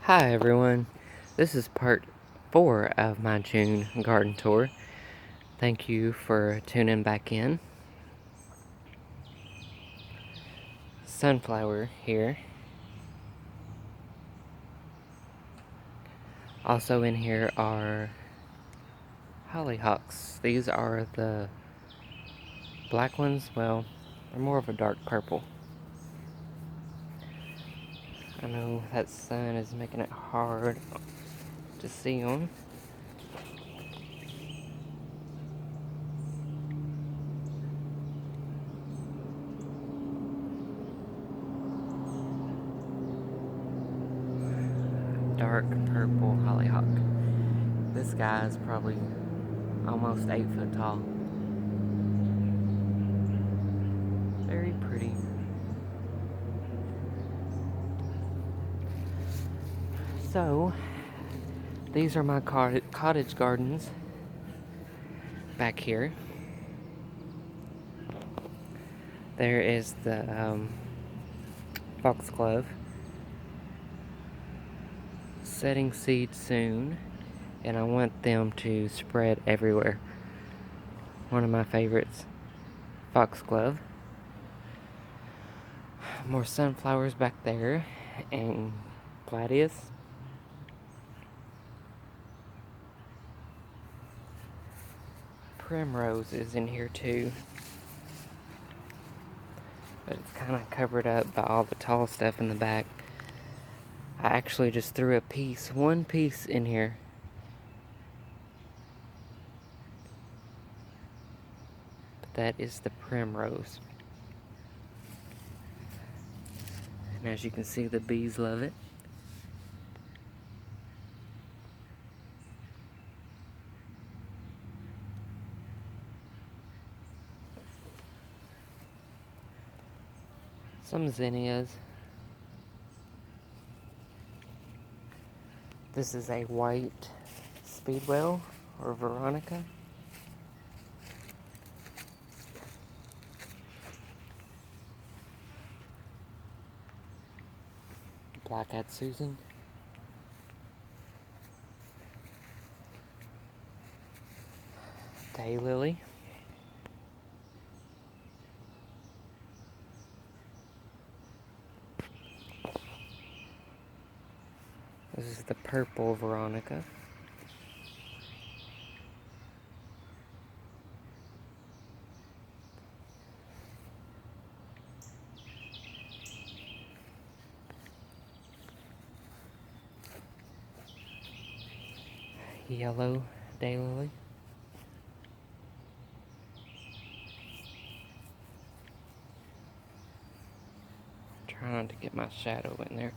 Hi everyone, this is part 4 of my June garden tour. Thank you for tuning back in. Sunflower here. Also in here are hollyhocks. These are the black ones. Well, they're more of a dark purple. I know that sun is making it hard to see them. Dark purple hollyhock. This guy is probably almost 8 foot tall. Very pretty. So, these are my cottage gardens back here. There is the foxglove setting seed soon, and I want them to spread everywhere. One of my favorites, foxglove. More sunflowers back there, and gladius. Primrose is in here too, but it's kind of covered up by all the tall stuff in the back. I actually just threw one piece in here. But that is the primrose. And as you can see, the bees love it. Some zinnias. This is a white speedwell or Veronica. Black-eyed Susan. Daylily. This is the purple Veronica. Yellow daylily. Trying to get my shadow in there.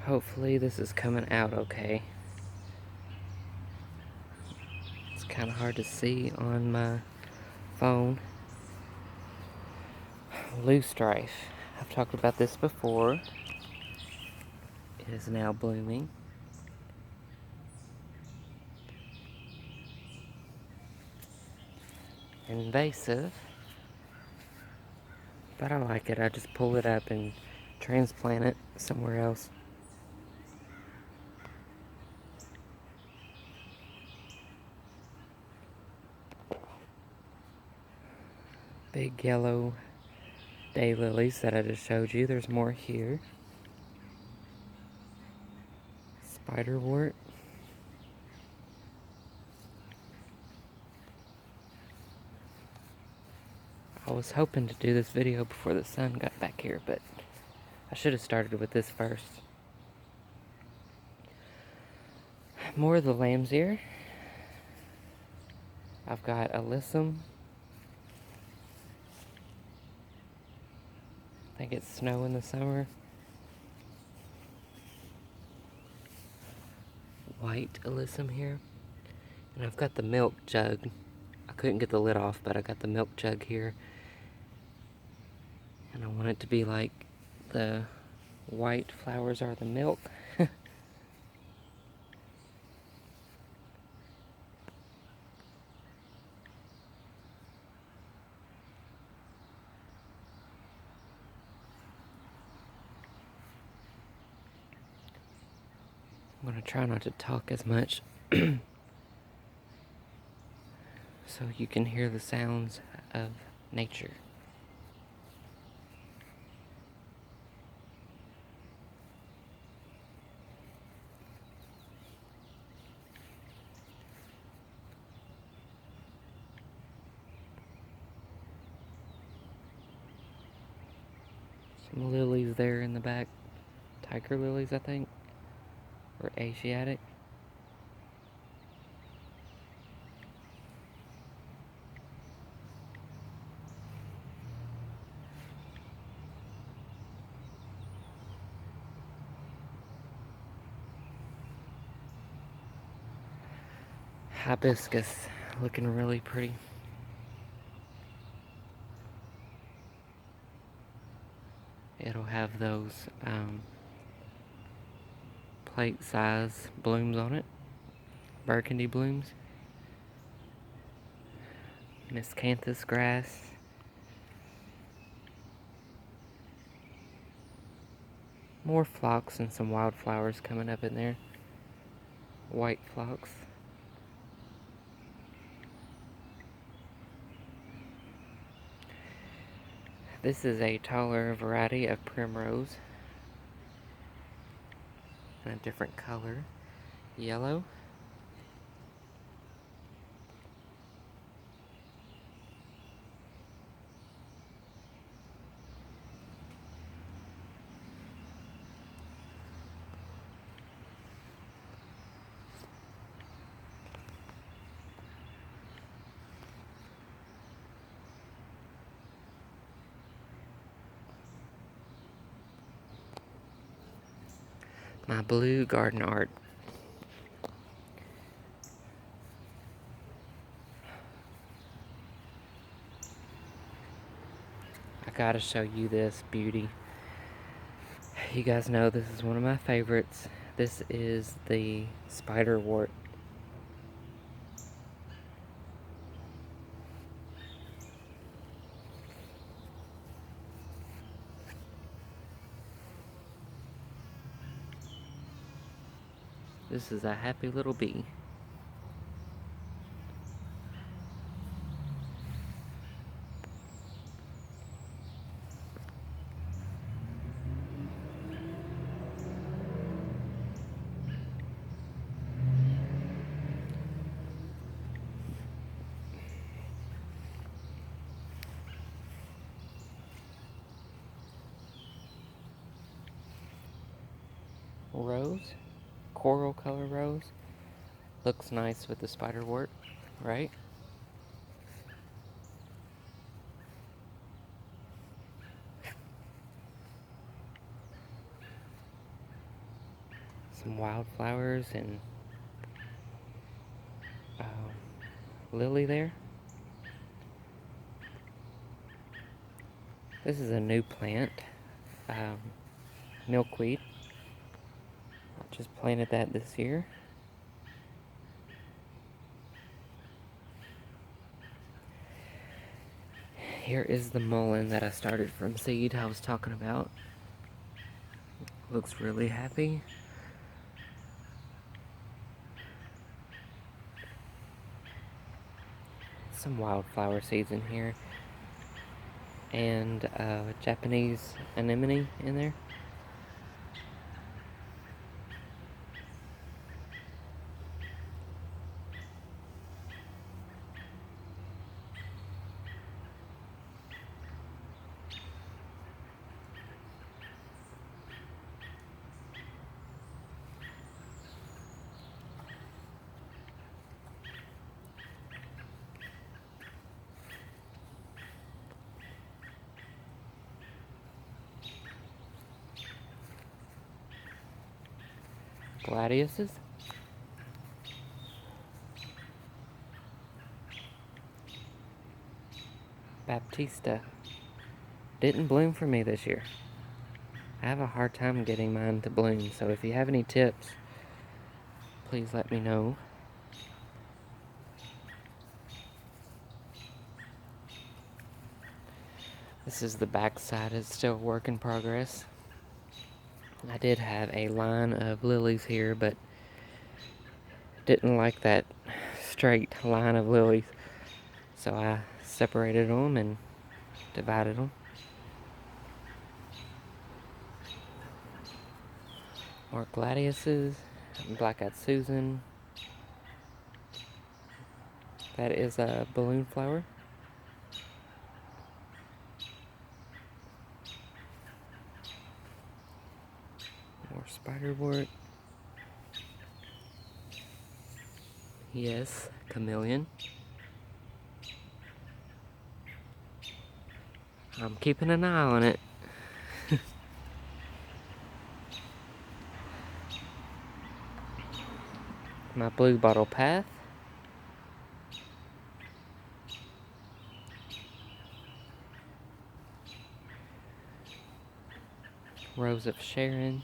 Hopefully this is coming out okay. It's kind of hard to see on my phone. Loosestrife. I've talked about this before. It is now blooming. Invasive. But I like it. I just pull it up and transplant it somewhere else. Big yellow daylilies that I just showed you. There's more here. Spiderwort. I was hoping to do this video before the sun got back here, but I should have started with this first. More of the lamb's ear. I've got alyssum. I think it's snow in the summer. White alyssum here. And I've got the milk jug. I couldn't get the lid off, but I got the milk jug here. And I want it to be like the white flowers are the milk. I'm going to try not to talk as much so you can hear the sounds of nature. Some lilies there in the back. Tiger lilies, I think. Or Asiatic. Hibiscus, looking really pretty. It'll have those plate size blooms on it. Burgundy blooms. Miscanthus grass. More phlox and some wildflowers coming up in there. White phlox. This is a taller variety of primrose. In a different color. Yellow. My blue garden art. I gotta show you this beauty. You guys know this is one of my favorites. This is the spiderwort. This is a happy little bee. Rose, coral color rose. Looks nice with the spiderwort, right? Some wildflowers and lily there. This is a new plant, milkweed. I just planted that this year. Here is the mullein that I started from seed I was talking about. Looks really happy. Some wildflower seeds in here. And Japanese anemone in there. Gladiuses. Baptista. Didn't bloom for me this year. I have a hard time getting mine to bloom, so if you have any tips, please let me know. This is the back side, it's still a work in progress. I did have a line of lilies here, but didn't like that straight line of lilies, so I separated them and divided them. More gladiuses, black-eyed Susan. That is a balloon flower. More spiderwort. Yes, chameleon. I'm keeping an eye on it. My blue bottle path. Rose of Sharon.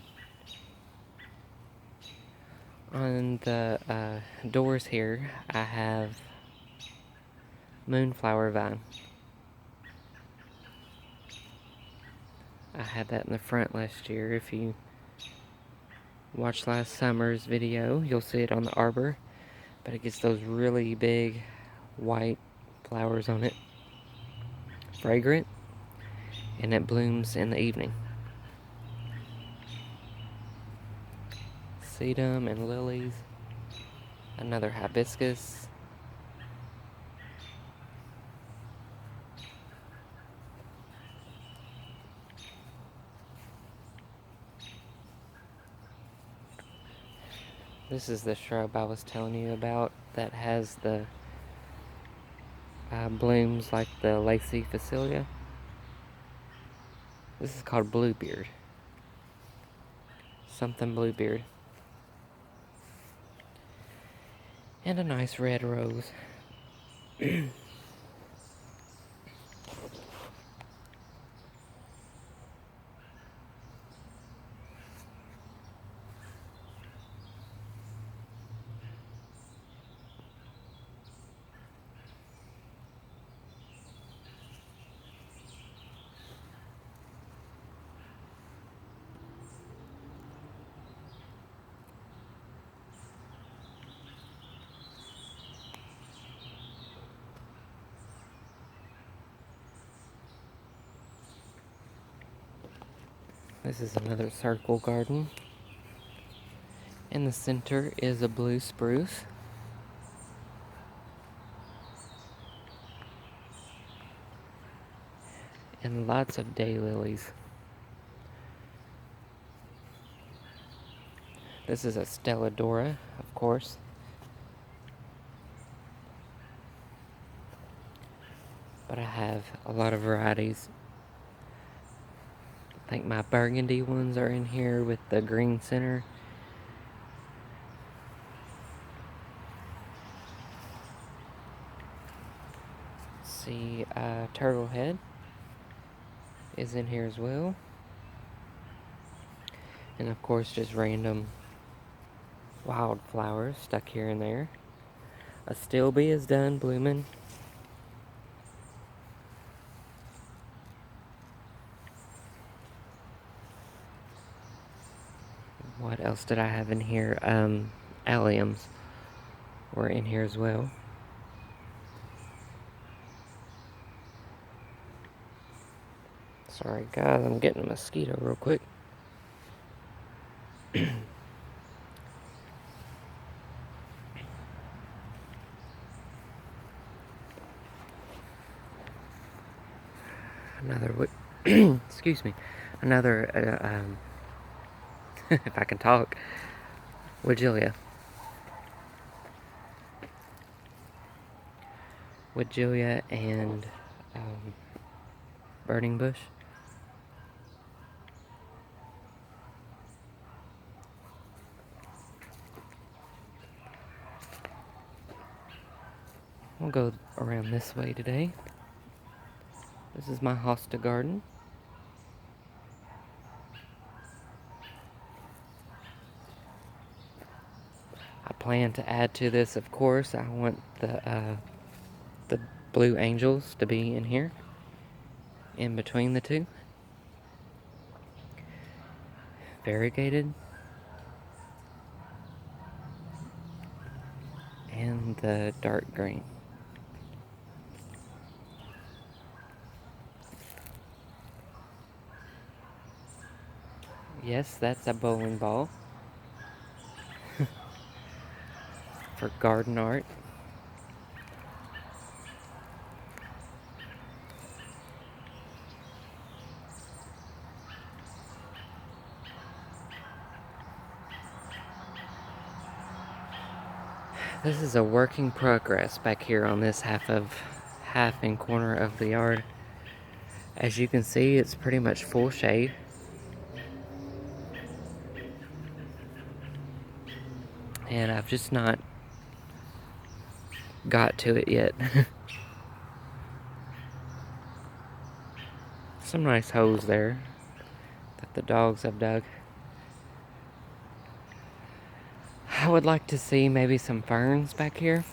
On the doors here, I have moonflower vine. I had that in the front last year. If you watched last summer's video, you'll see it on the arbor. But it gets those really big white flowers on it. Fragrant. And it blooms in the evening. Sedum and lilies. Another hibiscus. This is the shrub I was telling you about that has the blooms like the Lacey Facilia. This is called Bluebeard. Something Bluebeard. And a nice red rose. This is another circle garden. In the center is a blue spruce. And lots of daylilies. This is a Stelladora, of course. But I have a lot of varieties. I think my burgundy ones are in here with the green center. See, turtle head is in here as well. And of course, just random wildflowers stuck here and there. Astilbe is done blooming. What else did I have in here? Alliums were in here as well. Sorry guys, I'm getting a mosquito real quick. Another, excuse me, another, if I can talk, Weigela. Weigela and burning bush. We'll go around this way today. This is my hosta garden. I plan to add to this, of course. I want the blue angels to be in here, in between the two. Variegated. and the dark green. Yes, that's a bowling ball for garden art. This is a work in progress back here on this half and corner of the yard. As you can see, it's pretty much full shade. And I've just not got to it yet. Some nice holes there that the dogs have dug. I would like to see maybe some ferns back here.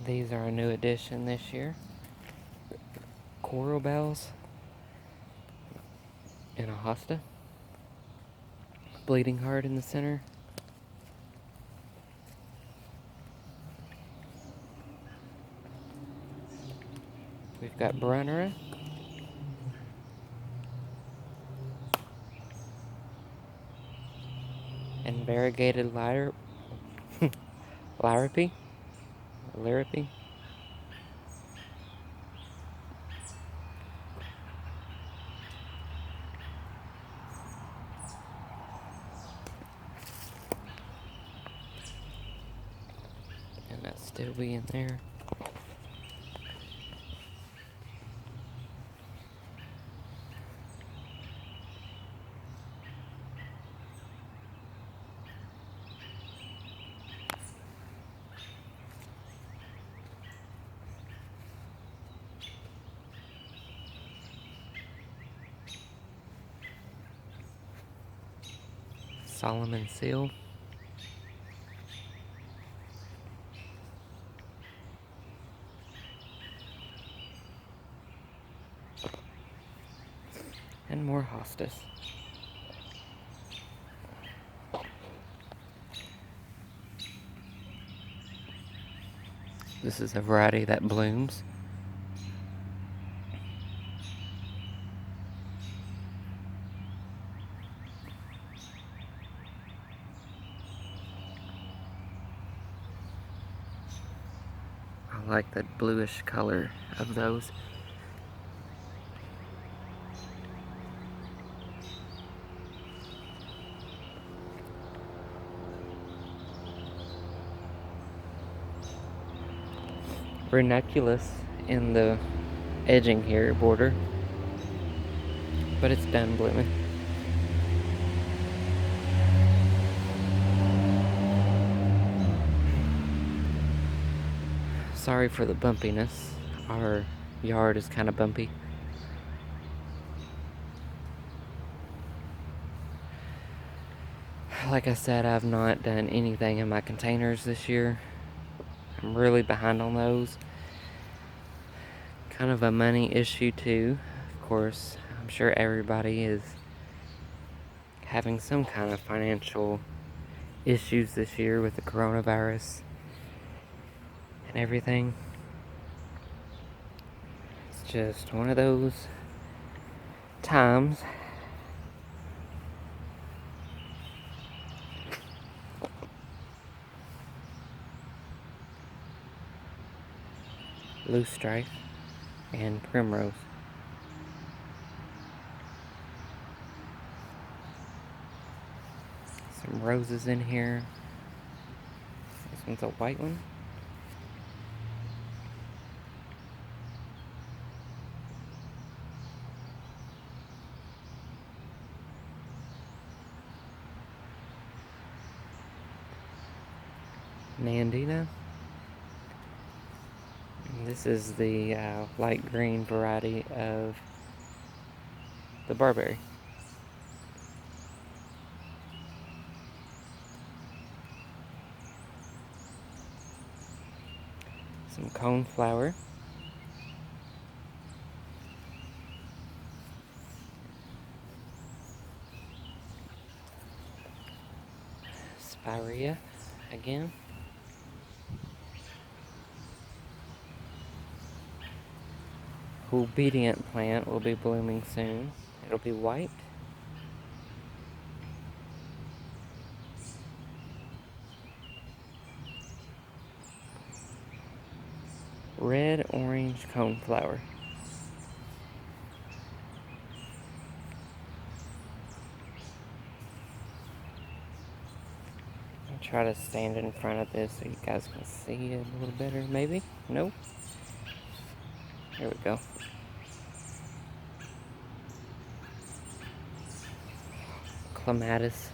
These are a new addition this year. Coral bells and a hosta. Bleeding heart in the center. We've got Brunnera. And variegated Liripy. And that's still being there. Solomon seal. And more hostas. This is a variety that blooms. I like the bluish color of those. Ranunculus in the edging here border, but it's done blooming. Sorry for the bumpiness. Our yard is kind of bumpy. Like I said, I've not done anything in my containers this year. I'm really behind on those. Kind of a money issue too. Of course, I'm sure everybody is having some kind of financial issues this year with the coronavirus and everything. It's just one of those times. Loosestrife and primrose. Some roses in here. This one's a white one. Nandina. This is the light green variety of the barberry. Some coneflower. Spirea again. Obedient plant will be blooming soon. It'll be white. Red orange coneflower. I'll try to stand in front of this so you guys can see it a little better, maybe? Nope. There we go. Clematis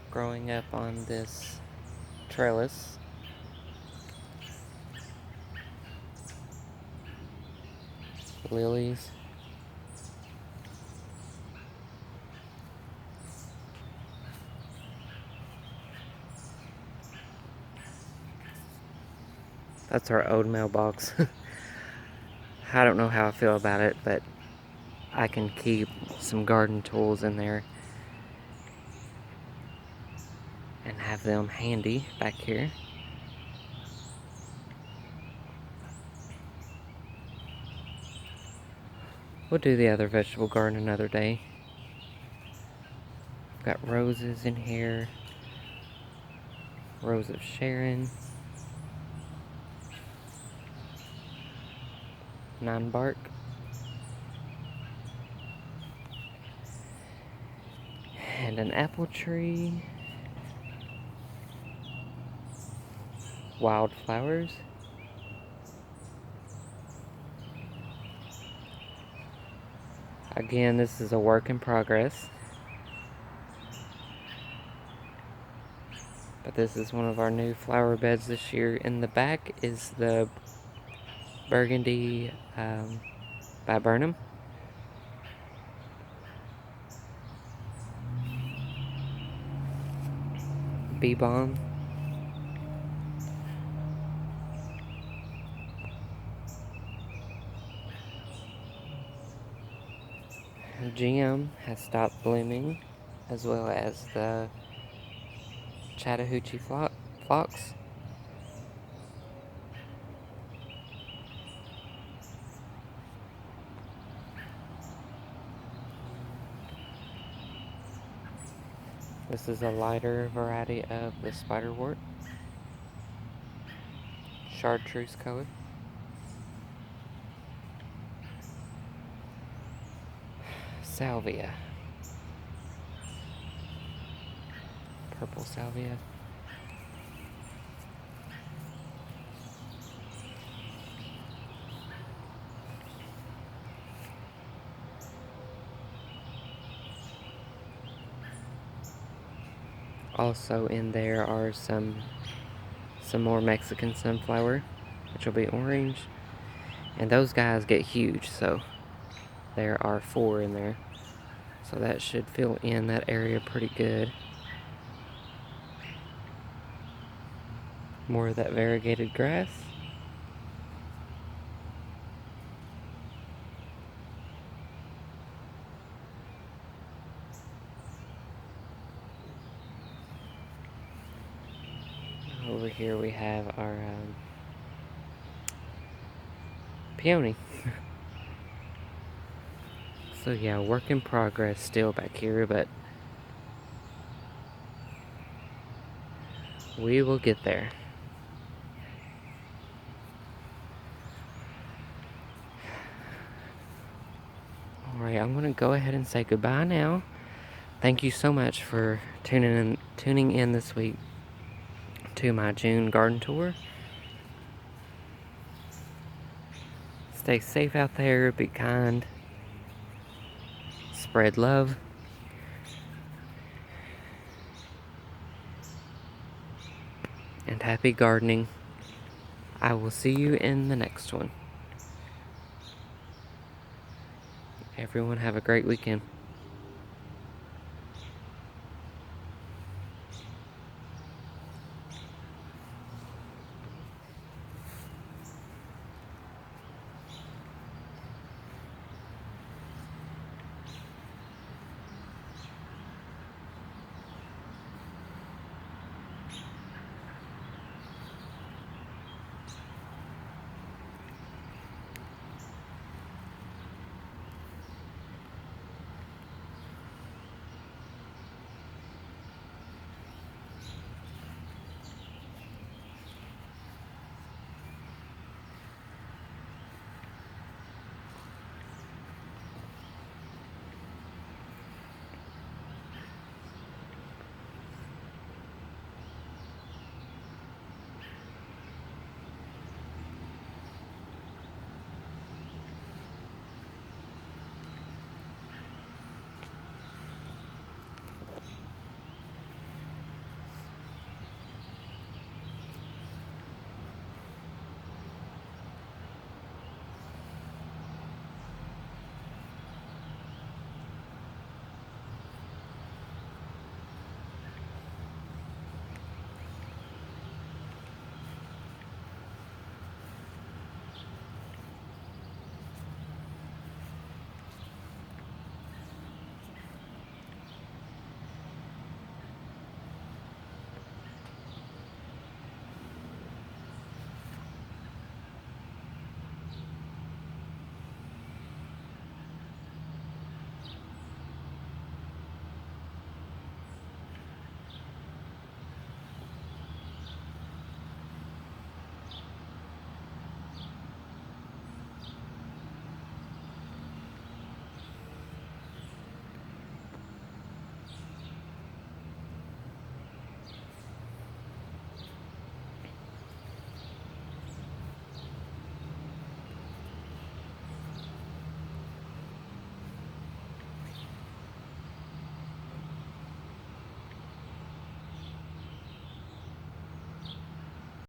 growing up on this trellis. Lilies. That's our old mailbox. I don't know how I feel about it, but I can keep some garden tools in there and have them handy back here. We'll do the other vegetable garden another day. Got roses in here. Rose of Sharon. 9 bark. And an apple tree. Wildflowers. Again, this is a work in progress. But this is one of our new flower beds this year. In the back is the Burgundy viburnum. Bee balm. GM has stopped blooming, as well as the Chattahoochee phlox. This is a lighter variety of the spiderwort. Chartreuse color. Salvia. Purple salvia. Also in there are some more Mexican sunflower, which will be orange. And those guys get huge, so there are 4 in there. So that should fill in that area pretty good. More of that variegated grass. Over here we have our peony. So yeah, work in progress still back here, but we will get there. Alright, I'm going to go ahead and say goodbye now. Thank you so much for tuning in this week to my June garden tour. Stay safe out there, be kind, spread love. and happy gardening. I will see you in the next one. Everyone have a great weekend.